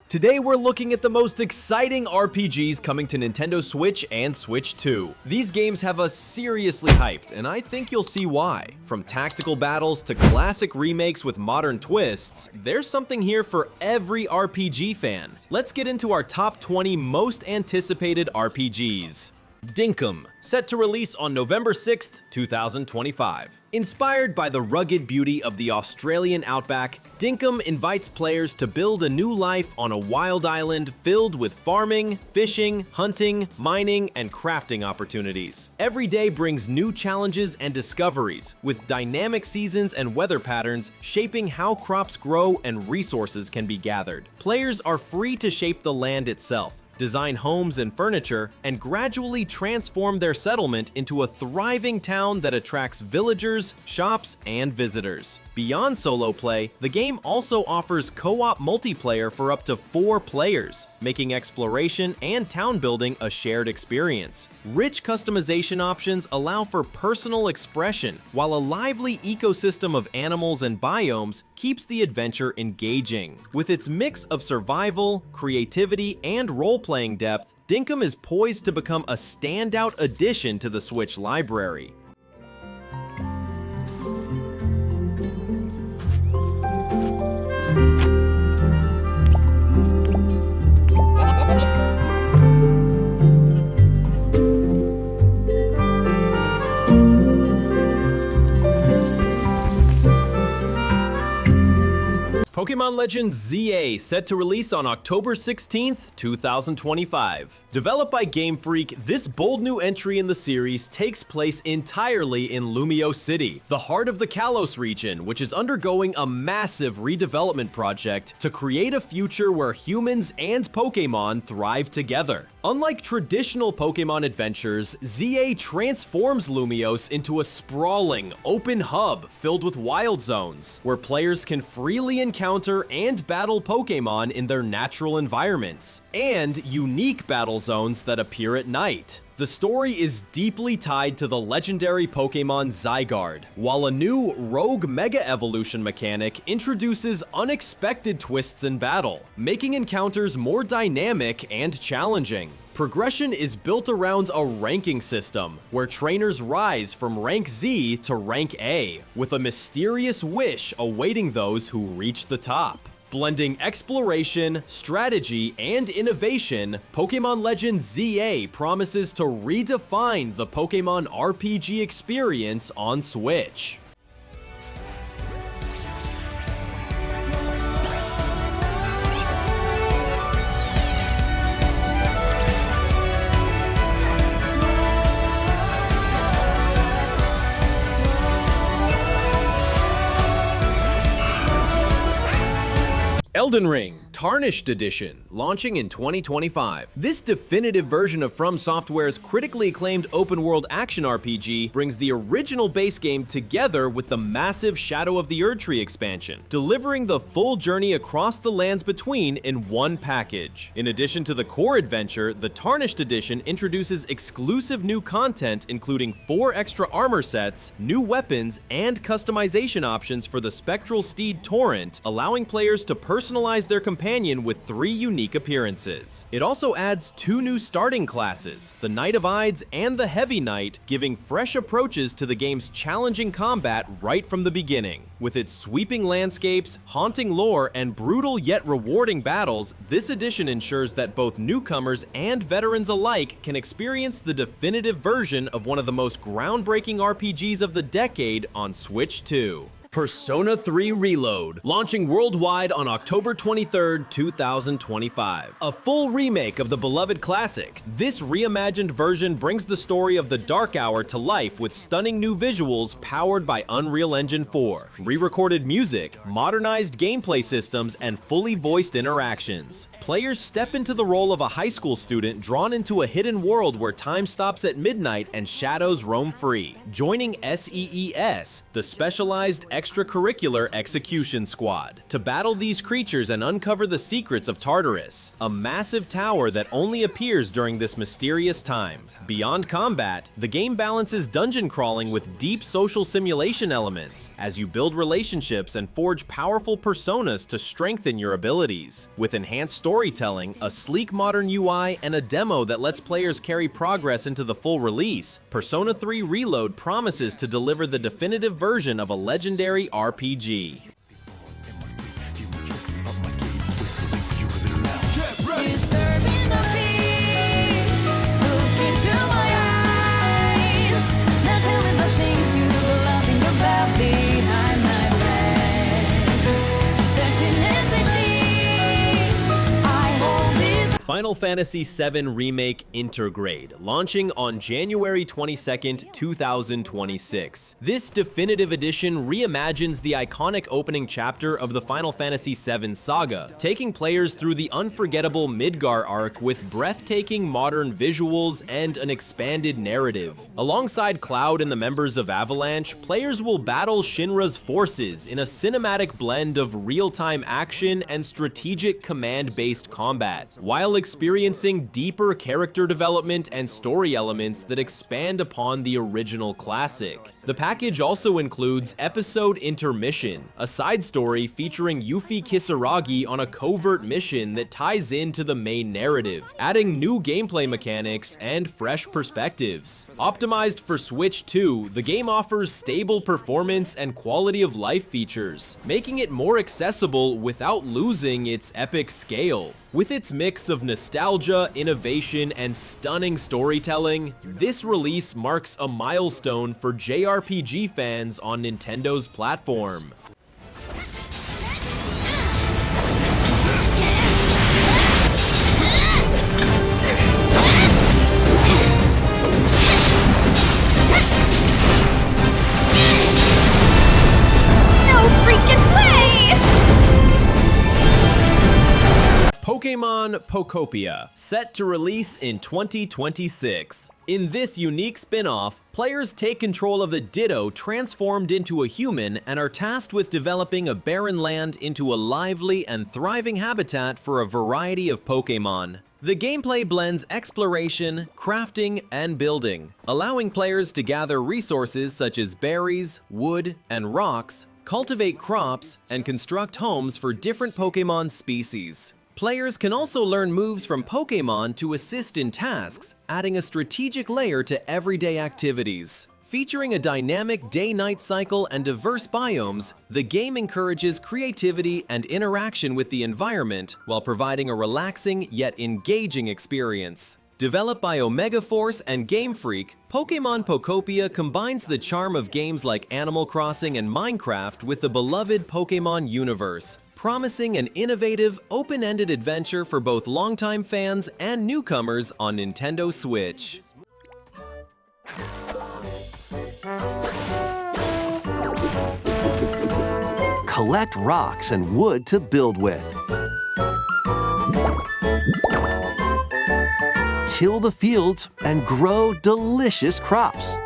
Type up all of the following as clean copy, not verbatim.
Today we're looking at the most exciting RPGs coming to Nintendo Switch and Switch 2. These games have us seriously hyped, and I think you'll see why. From tactical battles to classic remakes with modern twists, there's something here for every RPG fan. Let's get into our top 20 most anticipated RPGs. Dinkum, set to release on November 6th, 2025. Inspired by the rugged beauty of the Australian outback, Dinkum invites players to build a new life on a wild island filled with farming, fishing, hunting, mining, and crafting opportunities. Every day brings new challenges and discoveries, with dynamic seasons and weather patterns shaping how crops grow and resources can be gathered. Players are free to shape the land itself, design homes and furniture, and gradually transform their settlement into a thriving town that attracts villagers, shops, and visitors. Beyond solo play, the game also offers co-op multiplayer for up to 4 players, making exploration and town building a shared experience. Rich customization options allow for personal expression, while a lively ecosystem of animals and biomes keeps the adventure engaging. With its mix of survival, creativity, and role-playing depth, Dinkum is poised to become a standout addition to the Switch library. Pokémon Legends ZA, set to release on October 16th, 2025. Developed by Game Freak, this bold new entry in the series takes place entirely in Lumio City, the heart of the Kalos region, which is undergoing a massive redevelopment project to create a future where humans and Pokémon thrive together. Unlike traditional Pokémon adventures, ZA transforms Lumiose into a sprawling, open hub filled with wild zones, where players can freely encounter and battle Pokémon in their natural environments, and unique battle zones that appear at night. The story is deeply tied to the legendary Pokémon Zygarde, while a new Rogue Mega Evolution mechanic introduces unexpected twists in battle, making encounters more dynamic and challenging. Progression is built around a ranking system, where trainers rise from rank Z to rank A, with a mysterious wish awaiting those who reach the top. Blending exploration, strategy, and innovation, Pokémon Legends ZA promises to redefine the Pokémon RPG experience on Switch. Elden Ring, Tarnished Edition, launching in 2025. This definitive version of From Software's critically acclaimed open-world action RPG brings the original base game together with the massive Shadow of the Erdtree expansion, delivering the full journey across the lands between in one package. In addition to the core adventure, the Tarnished Edition introduces exclusive new content including 4 extra armor sets, new weapons, and customization options for the Spectral Steed Torrent, allowing players to personalize their companion with 3 unique appearances. It also adds 2 new starting classes, the Knight of Ides and the Heavy Knight, giving fresh approaches to the game's challenging combat right from the beginning. With its sweeping landscapes, haunting lore, and brutal yet rewarding battles, this edition ensures that both newcomers and veterans alike can experience the definitive version of one of the most groundbreaking RPGs of the decade on Switch 2. Persona 3 Reload, launching worldwide on October 23rd, 2025. A full remake of the beloved classic, this reimagined version brings the story of the Dark Hour to life with stunning new visuals powered by Unreal Engine 4, re-recorded music, modernized gameplay systems, and fully voiced interactions. Players step into the role of a high school student drawn into a hidden world where time stops at midnight and shadows roam free. Joining SEES, the specialized extracurricular Execution Squad to battle these creatures and uncover the secrets of Tartarus, a massive tower that only appears during this mysterious time. Beyond combat, the game balances dungeon crawling with deep social simulation elements as you build relationships and forge powerful personas to strengthen your abilities. With enhanced storytelling, a sleek modern UI, and a demo that lets players carry progress into the full release, Persona 3 Reload promises to deliver the definitive version of a legendary RPG. Final Fantasy VII Remake Intergrade, launching on January 22nd, 2026. This definitive edition reimagines the iconic opening chapter of the Final Fantasy VII saga, taking players through the unforgettable Midgar arc with breathtaking modern visuals and an expanded narrative. Alongside Cloud and the members of Avalanche, players will battle Shinra's forces in a cinematic blend of real-time action and strategic command-based combat, while experiencing deeper character development and story elements that expand upon the original classic. The package also includes Episode Intermission, a side story featuring Yuffie Kisaragi on a covert mission that ties into the main narrative, adding new gameplay mechanics and fresh perspectives. Optimized for Switch 2, the game offers stable performance and quality of life features, making it more accessible without losing its epic scale. With its mix of nostalgia, innovation, and stunning storytelling, this release marks a milestone for JRPG fans on Nintendo's platform. Pokémon Pokopia, set to release in 2026. In this unique spin-off, players take control of a Ditto transformed into a human and are tasked with developing a barren land into a lively and thriving habitat for a variety of Pokémon. The gameplay blends exploration, crafting, and building, allowing players to gather resources such as berries, wood, and rocks, cultivate crops, and construct homes for different Pokémon species. Players can also learn moves from Pokémon to assist in tasks, adding a strategic layer to everyday activities. Featuring a dynamic day-night cycle and diverse biomes, the game encourages creativity and interaction with the environment while providing a relaxing yet engaging experience. Developed by Omega Force and Game Freak, Pokémon Pokopia combines the charm of games like Animal Crossing and Minecraft with the beloved Pokémon universe, promising an innovative, open-ended adventure for both longtime fans and newcomers on Nintendo Switch. Collect rocks and wood to build with. Till the fields and grow delicious crops.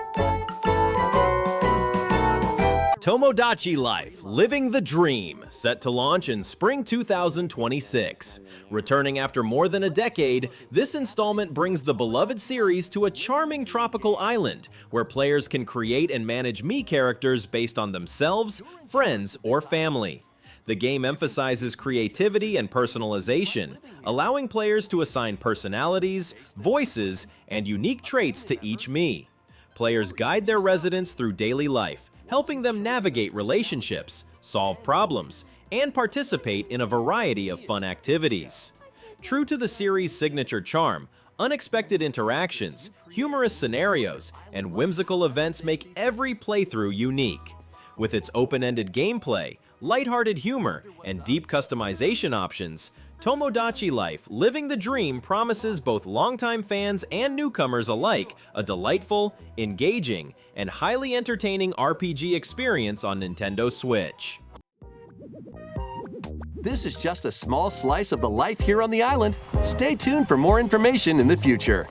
Tomodachi Life, Living the Dream, set to launch in spring 2026. Returning after more than a decade, this installment brings the beloved series to a charming tropical island, where players can create and manage Mii characters based on themselves, friends, or family. The game emphasizes creativity and personalization, allowing players to assign personalities, voices, and unique traits to each Mii. Players guide their residents through daily life, helping them navigate relationships, solve problems, and participate in a variety of fun activities. True to the series' signature charm, unexpected interactions, humorous scenarios, and whimsical events make every playthrough unique. With its open-ended gameplay, lighthearted humor, and deep customization options, Tomodachi Life, Living the Dream promises both longtime fans and newcomers alike a delightful, engaging, and highly entertaining RPG experience on Nintendo Switch. This is just a small slice of the life here on the island. Stay tuned for more information in the future.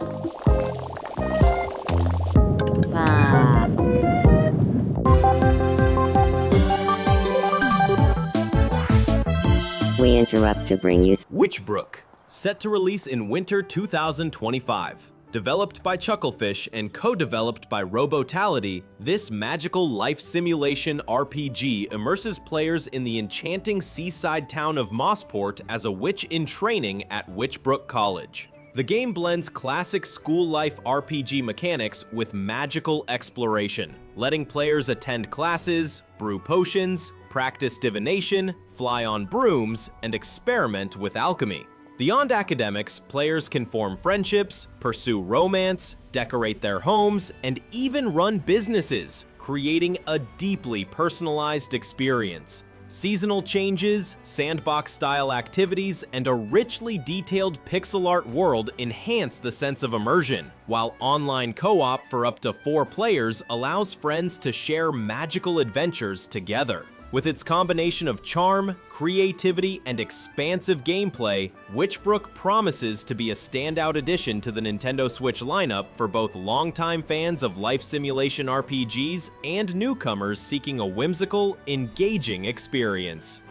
We interrupt to bring you Witchbrook, set to release in winter 2025. Developed by Chucklefish and co-developed by Robotality, this magical life simulation RPG immerses players in the enchanting seaside town of Mossport as a witch in training at Witchbrook College. The game blends classic school life RPG mechanics with magical exploration, letting players attend classes, brew potions, practice divination, fly on brooms, and experiment with alchemy. Beyond academics, players can form friendships, pursue romance, decorate their homes, and even run businesses, creating a deeply personalized experience. Seasonal changes, sandbox-style activities, and a richly detailed pixel art world enhance the sense of immersion, while online co-op for up to 4 players allows friends to share magical adventures together. With its combination of charm, creativity, and expansive gameplay, Witchbrook promises to be a standout addition to the Nintendo Switch lineup for both longtime fans of life simulation RPGs and newcomers seeking a whimsical, engaging experience.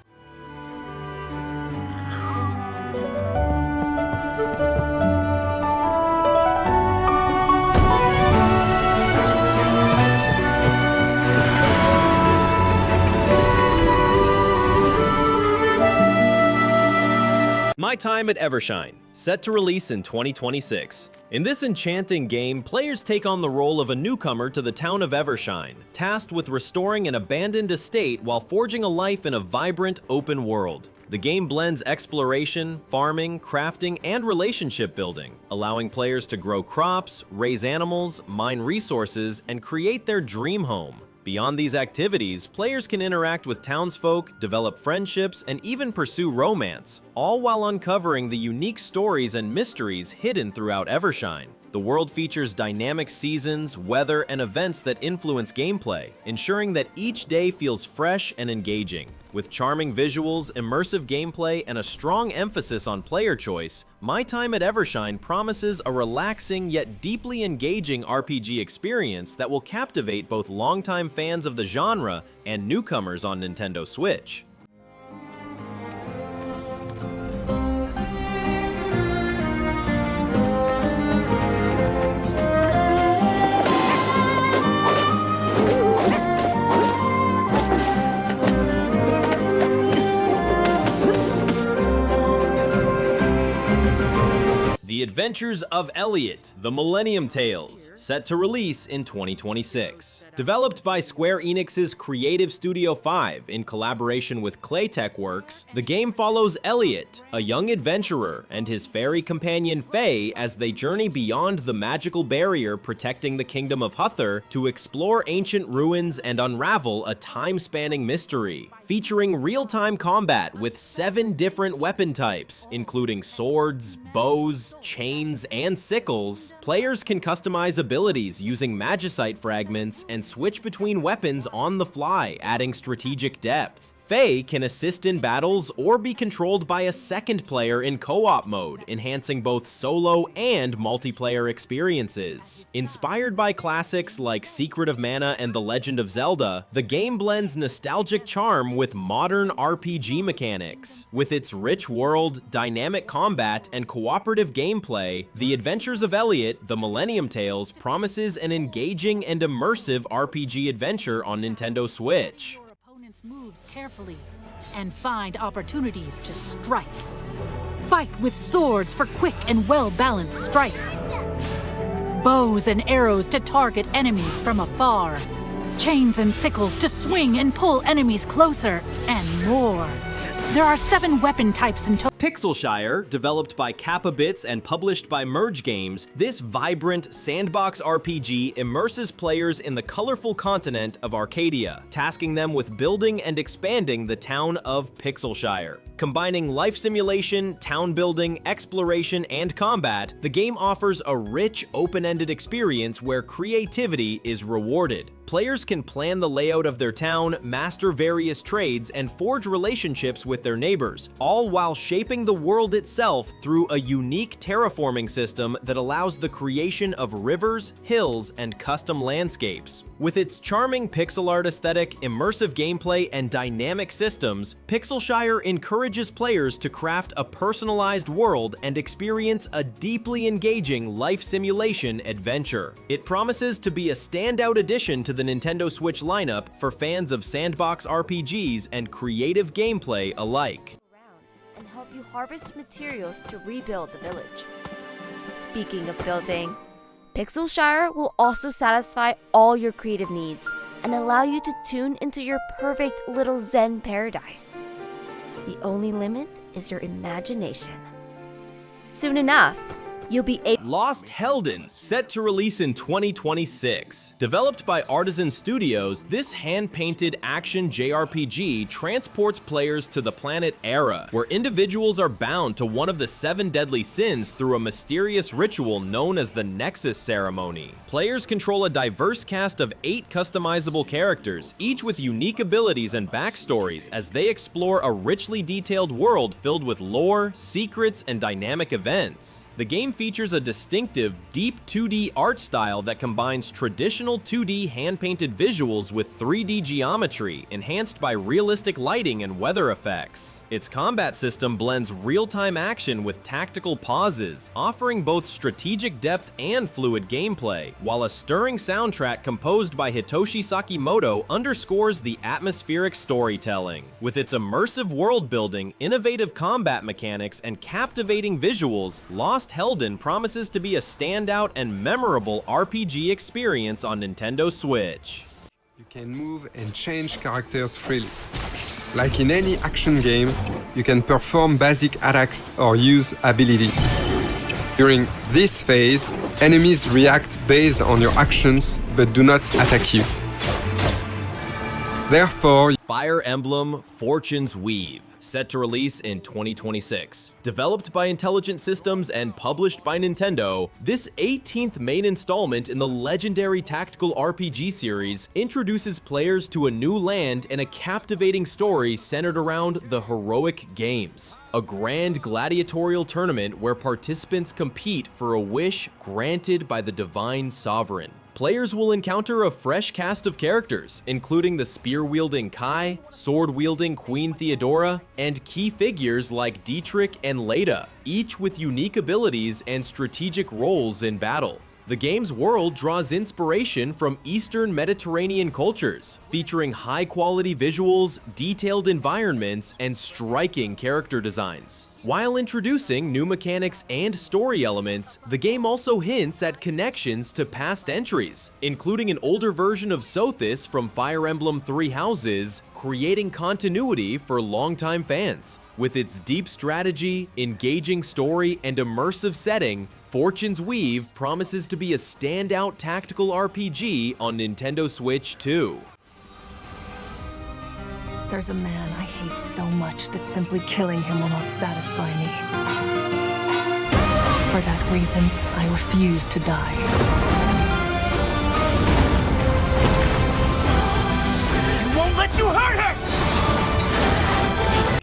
My Time at Evershine, set to release in 2026. In this enchanting game, players take on the role of a newcomer to the town of Evershine, tasked with restoring an abandoned estate while forging a life in a vibrant, open world. The game blends exploration, farming, crafting, and relationship building, allowing players to grow crops, raise animals, mine resources, and create their dream home. Beyond these activities, players can interact with townsfolk, develop friendships, and even pursue romance, all while uncovering the unique stories and mysteries hidden throughout Evershine. The world features dynamic seasons, weather, and events that influence gameplay, ensuring that each day feels fresh and engaging. With charming visuals, immersive gameplay, and a strong emphasis on player choice, My Time at Evershine promises a relaxing yet deeply engaging RPG experience that will captivate both longtime fans of the genre and newcomers on Nintendo Switch. The Adventures of Elliot, The Millennium Tales, set to release in 2026. Developed by Square Enix's Creative Studio 5 in collaboration with Claytech Works, the game follows Elliot, a young adventurer, and his fairy companion Faye as they journey beyond the magical barrier protecting the kingdom of Huther to explore ancient ruins and unravel a time-spanning mystery. Featuring real-time combat with 7 different weapon types, including swords, bows, chains, and sickles, players can customize abilities using magicite fragments and switch between weapons on the fly, adding strategic depth. Faye can assist in battles or be controlled by a second player in co-op mode, enhancing both solo and multiplayer experiences. Inspired by classics like Secret of Mana and The Legend of Zelda, the game blends nostalgic charm with modern RPG mechanics. With its rich world, dynamic combat, and cooperative gameplay, The Adventures of Elliot, The Millennium Tales promises an engaging and immersive RPG adventure on Nintendo Switch. Moves carefully and find opportunities to strike. Fight with swords for quick and well-balanced strikes. Bows and arrows to target enemies from afar. Chains and sickles to swing and pull enemies closer, and more. There are 7 weapon types in total. Pixelshire, developed by Kappa Bits and published by Merge Games, this vibrant sandbox RPG immerses players in the colorful continent of Arcadia, tasking them with building and expanding the town of Pixelshire. Combining life simulation, town building, exploration, and combat, the game offers a rich, open-ended experience where creativity is rewarded. Players can plan the layout of their town, master various trades, and forge relationships with their neighbors, all while shaping the world itself through a unique terraforming system that allows the creation of rivers, hills, and custom landscapes. With its charming pixel art aesthetic, immersive gameplay, and dynamic systems, Pixelshire encourages players to craft a personalized world and experience a deeply engaging life simulation adventure. It promises to be a standout addition to the Nintendo Switch lineup for fans of sandbox RPGs and creative gameplay alike. And help you harvest materials to rebuild the village. Speaking of building, Pixelshire will also satisfy all your creative needs and allow you to tune into your perfect little Zen paradise. The only limit is your imagination. Soon enough, you'll be able Lost Hellden, set to release in 2026. Developed by Artisan Studios, this hand-painted action JRPG transports players to the planet Era, where individuals are bound to one of the 7 deadly sins through a mysterious ritual known as the Nexus Ceremony. Players control a diverse cast of 8 customizable characters, each with unique abilities and backstories as they explore a richly detailed world filled with lore, secrets, and dynamic events. The game features a distinctive, deep 2D art style that combines traditional 2D hand-painted visuals with 3D geometry, enhanced by realistic lighting and weather effects. Its combat system blends real-time action with tactical pauses, offering both strategic depth and fluid gameplay, while a stirring soundtrack composed by Hitoshi Sakimoto underscores the atmospheric storytelling. With its immersive world-building, innovative combat mechanics, and captivating visuals, Lost Hellden promises to be a standout and memorable RPG experience on Nintendo Switch. You can move and change characters freely. Like in any action game, you can perform basic attacks or use abilities. During this phase, enemies react based on your actions but do not attack you. Therefore, Fire Emblem Fortune's Weave, set to release in 2026. Developed by Intelligent Systems and published by Nintendo, this 18th main installment in the legendary tactical RPG series introduces players to a new land and a captivating story centered around the heroic games. A grand gladiatorial tournament where participants compete for a wish granted by the Divine Sovereign. Players will encounter a fresh cast of characters, including the spear-wielding Kai, sword-wielding Queen Theodora, and key figures like Dietrich and Leda, each with unique abilities and strategic roles in battle. The game's world draws inspiration from Eastern Mediterranean cultures, featuring high-quality visuals, detailed environments, and striking character designs. While introducing new mechanics and story elements, the game also hints at connections to past entries, including an older version of Sothis from Fire Emblem Three Houses, creating continuity for longtime fans. With its deep strategy, engaging story, and immersive setting, Fortune's Weave promises to be a standout tactical RPG on Nintendo Switch 2. There's a man I hate so much that simply killing him will not satisfy me. For that reason, I refuse to die. I won't let you hurt her!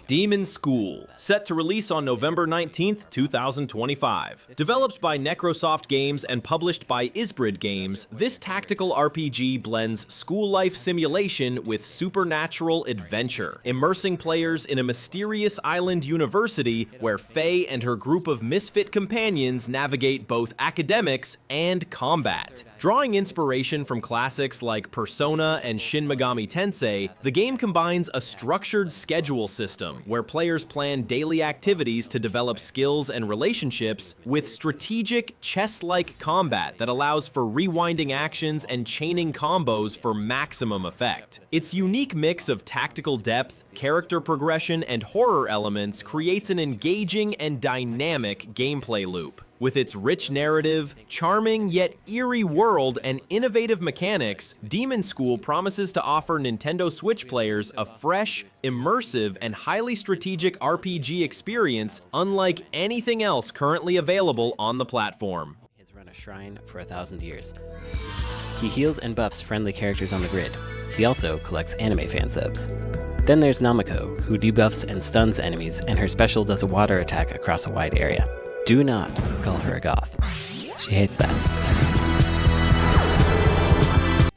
Demonschool, set to release on November 19th, 2025. Developed by Necrosoft Games and published by Isbrid Games, this tactical RPG blends school life simulation with supernatural adventure, immersing players in a mysterious island university where Faye and her group of misfit companions navigate both academics and combat. Drawing inspiration from classics like Persona and Shin Megami Tensei, the game combines a structured schedule system where players plan daily activities to develop skills and relationships with strategic, chess-like combat that allows for rewinding actions and chaining combos for maximum effect. Its unique mix of tactical depth, character progression, and horror elements creates an engaging and dynamic gameplay loop. With its rich narrative, charming yet eerie world, and innovative mechanics, Demonschool promises to offer Nintendo Switch players a fresh, immersive, and highly strategic RPG experience unlike anything else currently available on the platform. He has run a shrine for 1,000 years. He heals and buffs friendly characters on the grid. He also collects anime fan subs. Then there's Namiko, who debuffs and stuns enemies, and her special does a water attack across a wide area. Do not call her a goth. She hates that.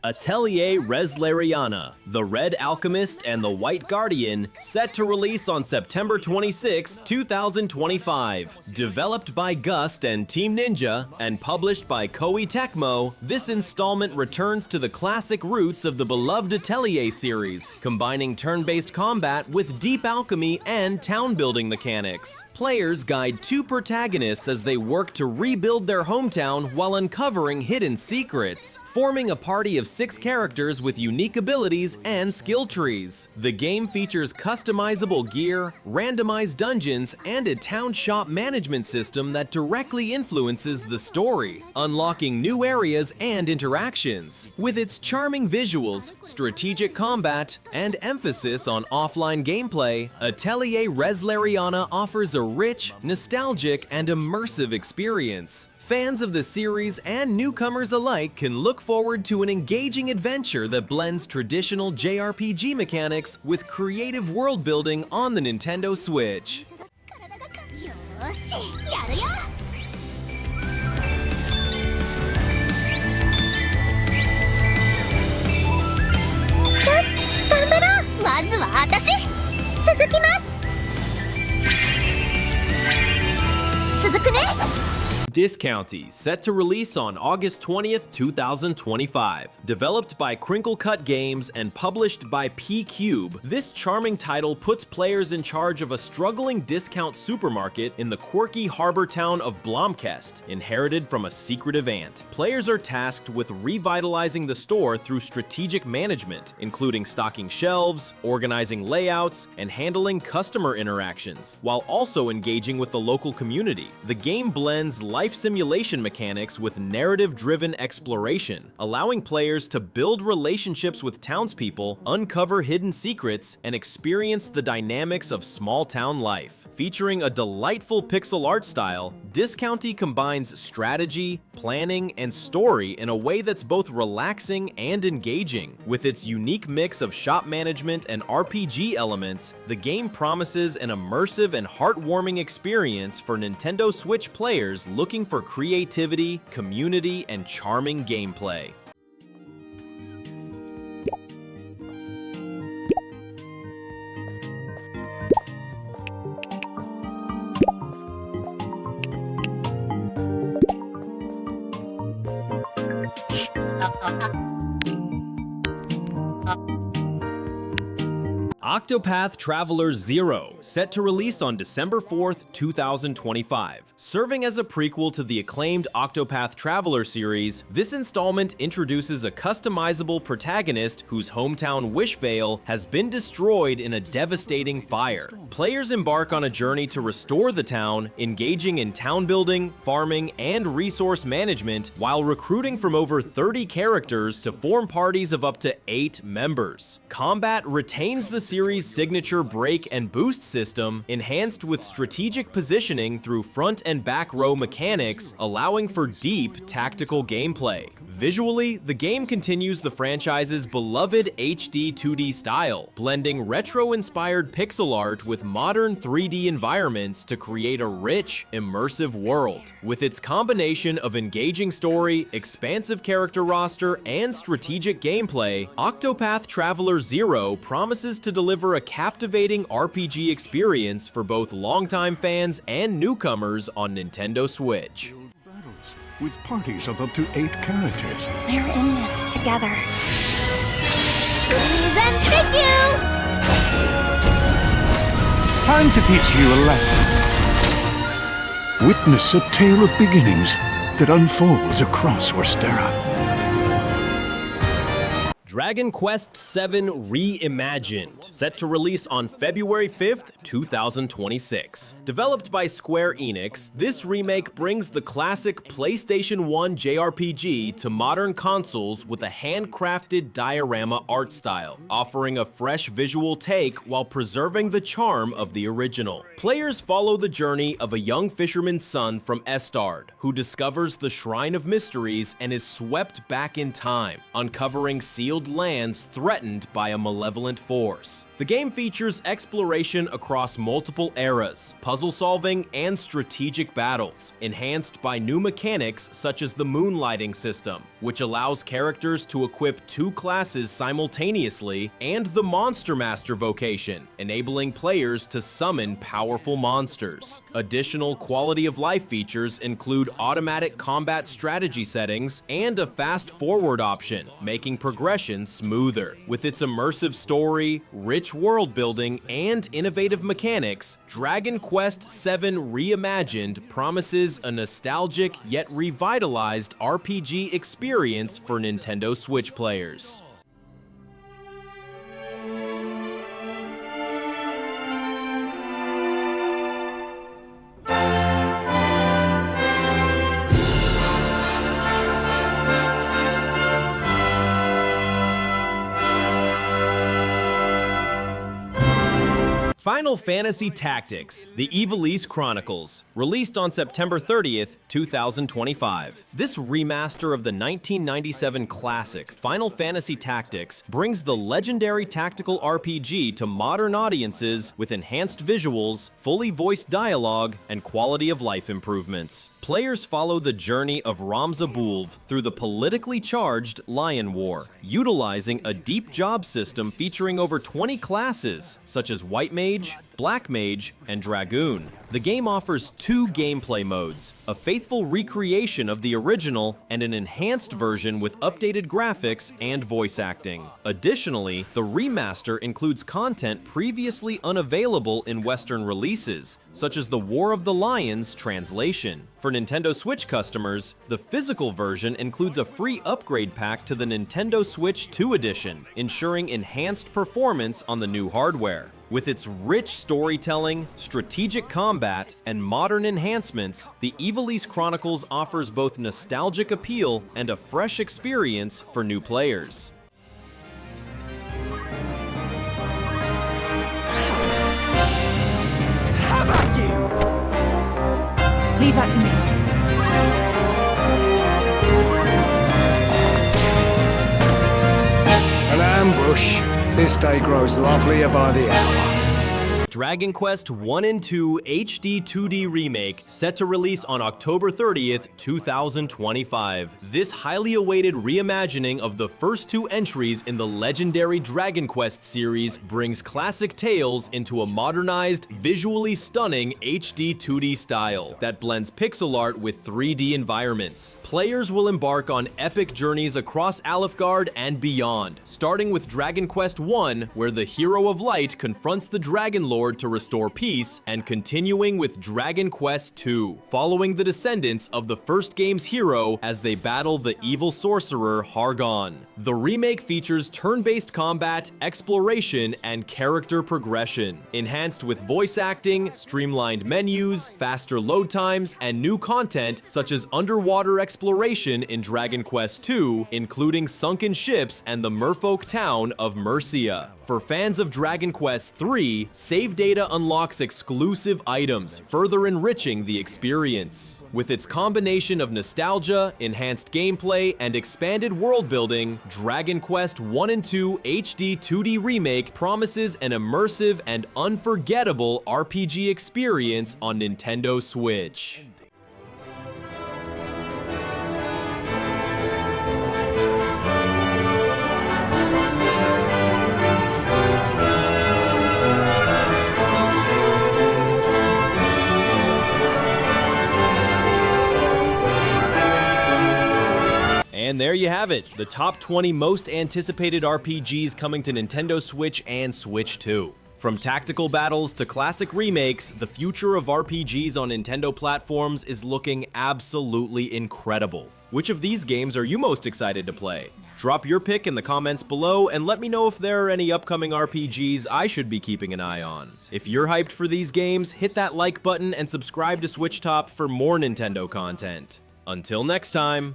Atelier Resleriana, The Red Alchemist and the White Guardian, set to release on September 26, 2025. Developed by Gust and Team Ninja, and published by Koei Tecmo, this installment returns to the classic roots of the beloved Atelier series, combining turn-based combat with deep alchemy and town-building mechanics. Players guide two protagonists as they work to rebuild their hometown while uncovering hidden secrets, forming a party of 6 characters with unique abilities and skill trees. The game features customizable gear, randomized dungeons, and a town shop management system that directly influences the story, unlocking new areas and interactions. With its charming visuals, strategic combat, and emphasis on offline gameplay, Atelier Resleriana offers a rich, nostalgic, and immersive experience. Fans of the series and newcomers alike can look forward to an engaging adventure that blends traditional JRPG mechanics with creative world building on the Nintendo Switch. Discounty, set to release on August 20th, 2025. Developed by Crinkle Cut Games and published by P-Cube, this charming title puts players in charge of a struggling discount supermarket in the quirky harbor town of Blomkest, inherited from a secretive aunt. Players are tasked with revitalizing the store through strategic management, including stocking shelves, organizing layouts, and handling customer interactions, while also engaging with the local community. The game blends life simulation mechanics with narrative-driven exploration, allowing players to build relationships with townspeople, uncover hidden secrets, and experience the dynamics of small-town life. Featuring a delightful pixel art style, Discounty combines strategy, planning, and story in a way that's both relaxing and engaging. With its unique mix of shop management and RPG elements, the game promises an immersive and heartwarming experience for Nintendo Switch players looking for creativity, community, and charming gameplay. Octopath Traveler 0, set to release on December 4th, 2025. Serving as a prequel to the acclaimed Octopath Traveler series, this installment introduces a customizable protagonist whose hometown Wishvale has been destroyed in a devastating fire. Players embark on a journey to restore the town, engaging in town building, farming, and resource management, while recruiting from over 30 characters to form parties of up to 8 members. Combat retains the series' signature break and boost system, enhanced with strategic positioning through front and back row mechanics, allowing for deep tactical gameplay. Visually, the game continues the franchise's beloved HD 2D style, blending retro-inspired pixel art with modern 3D environments to create a rich, immersive world. With its combination of engaging story, expansive character roster, and strategic gameplay, Octopath Traveler 0 promises to deliver a captivating RPG experience for both longtime fans and newcomers on Nintendo Switch. With parties of up to 8 characters. We're in this together. Please and thank you! Time to teach you a lesson. Witness a tale of beginnings that unfolds across Orstera. Dragon Quest VII Reimagined, set to release on February 5th, 2026. Developed by Square Enix, this remake brings the classic PlayStation 1 JRPG to modern consoles with a handcrafted diorama art style, offering a fresh visual take while preserving the charm of the original. Players follow the journey of a young fisherman's son from Estard, who discovers the Shrine of Mysteries and is swept back in time, uncovering sealed lands threatened by a malevolent force. The game features exploration across multiple eras, puzzle solving, and strategic battles, enhanced by new mechanics such as the moonlighting system, which allows characters to equip 2 classes simultaneously, and the Monster Master vocation, enabling players to summon powerful monsters. Additional quality of life features include automatic combat strategy settings and a fast-forward option, making progression smoother. With its immersive story, rich world building, and innovative mechanics, Dragon Quest VII Reimagined promises a nostalgic yet revitalized RPG experience for Nintendo Switch players. Final Fantasy Tactics: The Ivalice Chronicles, released on September 30th, 2025. This remaster of the 1997 classic Final Fantasy Tactics brings the legendary tactical RPG to modern audiences with enhanced visuals, fully voiced dialogue, and quality of life improvements. Players follow the journey of Ramza Bulv through the politically charged Lion War, utilizing a deep job system featuring over 20 classes, such as White Mage, Black Mage, and Dragoon. The game offers 2 gameplay modes, a faithful recreation of the original and an enhanced version with updated graphics and voice acting. Additionally, the remaster includes content previously unavailable in Western releases, such as the War of the Lions translation. For Nintendo Switch customers, the physical version includes a free upgrade pack to the Nintendo Switch 2 edition, ensuring enhanced performance on the new hardware. With its rich storytelling, strategic combat, and modern enhancements, the Ivalice Chronicles offers both nostalgic appeal and a fresh experience for new players. How about you? Leave that to me. An ambush. This day grows lovelier by the hour. Dragon Quest 1 and 2 HD 2D Remake, set to release on October 30th, 2025. This highly awaited reimagining of the first 2 entries in the legendary Dragon Quest series brings classic tales into a modernized, visually stunning HD 2D style that blends pixel art with 3D environments. Players will embark on epic journeys across Alfgard and beyond, starting with Dragon Quest 1, where the Hero of Light confronts the Dragon Lord to restore peace, and continuing with Dragon Quest 2, following the descendants of the first game's hero as they battle the evil sorcerer Hargon. The remake features turn-based combat, exploration, and character progression, enhanced with voice acting, streamlined menus, faster load times, and new content such as underwater exploration in Dragon Quest 2, including sunken ships and the merfolk town of Mercia. For fans of Dragon Quest 3, save data unlocks exclusive items, further enriching the experience. With its combination of nostalgia, enhanced gameplay, and expanded world building, Dragon Quest 1 and 2 HD 2D Remake promises an immersive and unforgettable RPG experience on Nintendo Switch. And there you have it, the top 20 most anticipated RPGs coming to Nintendo Switch and Switch 2. From tactical battles to classic remakes, the future of RPGs on Nintendo platforms is looking absolutely incredible. Which of these games are you most excited to play? Drop your pick in the comments below and let me know if there are any upcoming RPGs I should be keeping an eye on. If you're hyped for these games, hit that like button and subscribe to SwitchTop for more Nintendo content. Until next time.